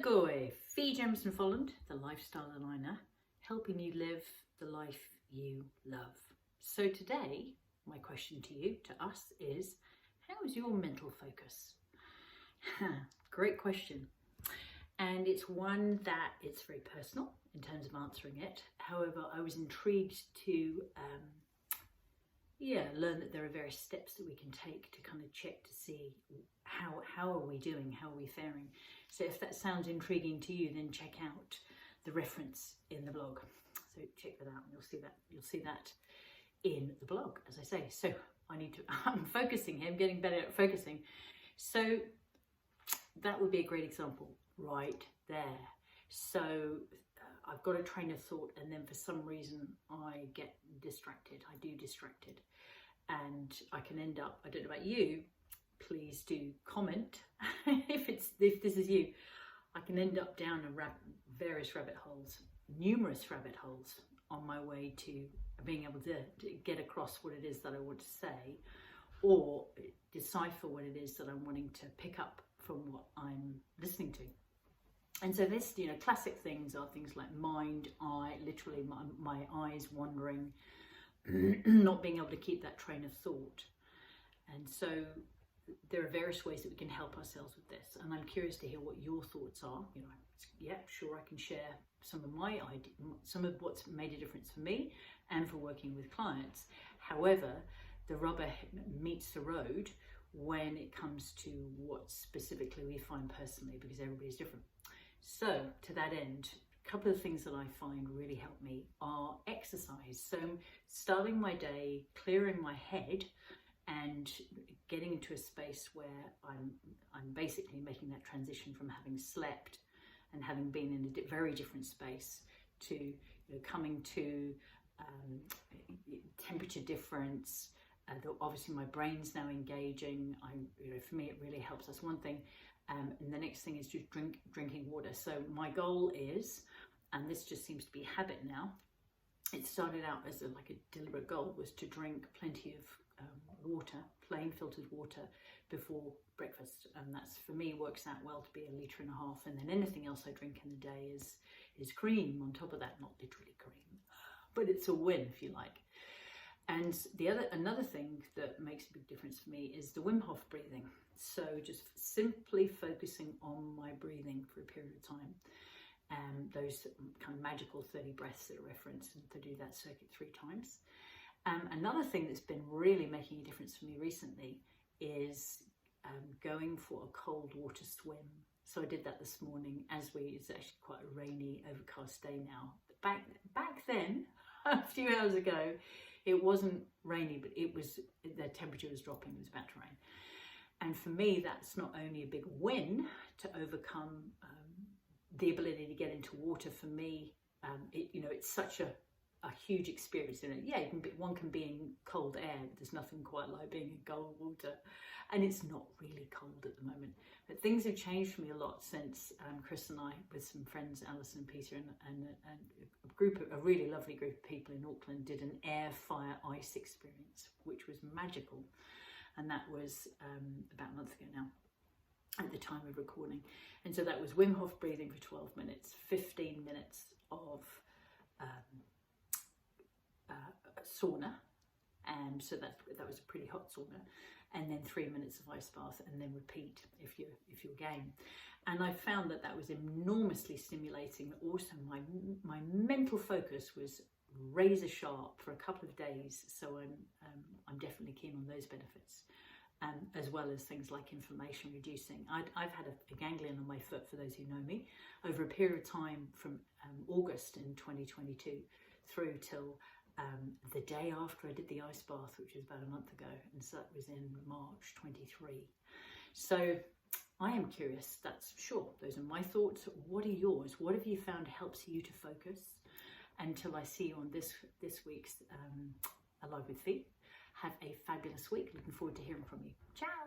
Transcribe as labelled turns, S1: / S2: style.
S1: Ahoy! Fee Jamieson-Folland, the lifestyle aligner, helping you live the life you love. So today, my question to you, to us, is how is your mental focus? Great question. And it's one that it's very personal in terms of answering it. However, I was intrigued to learn that there are various steps that we can take to kind of check to see how are we doing, how are we faring. So if that sounds intriguing to you, then check out the reference in the blog. So check that out and you'll see that in the blog, as I say. So I'm focusing here, I'm getting better at focusing. So that would be a great example right there. So I've got a train of thought and then for some reason I get distracted. I do distracted and I can end up, I don't know about you, please do comment if this is you. I can end up down various rabbit holes, numerous rabbit holes on my way to being able to get across what it is that I want to say or decipher what it is that I'm wanting to pick up from what I'm listening to. And so this, classic things are things like mind, eye, literally my eyes wandering, not being able to keep that train of thought. And so there are various ways that we can help ourselves with this. And I'm curious to hear what your thoughts are. Sure, I can share some of my ideas, some of what's made a difference for me and for working with clients. However, the rubber meets the road when it comes to what specifically we find personally, because everybody's different. So to that end, a couple of things that I find really help me are exercise. So starting my day, clearing my head and getting into a space where I'm basically making that transition from having slept and having been in a very different space to coming to temperature difference. Obviously my brain's now engaging. For me it really helps. That's one thing. And the next thing is just drinking water. So my goal is, and this just seems to be habit now, it started out as a deliberate goal, was to drink plenty of water, plain filtered water, before breakfast. And that's, for me, works out well to be 1.5 litres. And then anything else I drink in the day is cream on top of that, not literally cream, but it's a win if you like. And another thing that makes a big difference for me is the Wim Hof breathing. So just simply focusing on my breathing for a period of time. Those kind of magical 30 breaths that are referenced, and to do that circuit 3 times. Another thing that's been really making a difference for me recently is going for a cold water swim. So I did that this morning it's actually quite a rainy, overcast day now. Back then, a few hours ago, it wasn't rainy, but the temperature was dropping, it was about to rain. And for me, that's not only a big win to overcome the ability to get into water. For me, it's such a huge experience. One can be in cold air, but there's nothing quite like being in cold water. And it's not really cold at the moment. But things have changed for me a lot since Chris and I, with some friends, Alison and Peter, and a really lovely group of people in Auckland, did an air, fire, ice experience, which was magical. And that was about a month ago now, at the time of recording. And so that was Wim Hof breathing for 12 minutes, 15 minutes of sauna, and so that was a pretty hot sauna, and then 3 minutes of ice bath, and then repeat if you're game. And I found that was enormously stimulating. Also, my mental focus was razor sharp for a couple of days. So I'm definitely keen on those benefits, as well as things like inflammation reducing. I've had a ganglion on my foot, for those who know me, over a period of time from August in 2022 through till the day after I did the ice bath, which was about a month ago, and so that was in March 23. So I am curious. That's sure. Those are my thoughts. What are yours? What have you found helps you to focus? Until I see you on this week's Alive with Fee. Have a fabulous week. Looking forward to hearing from you. Ciao.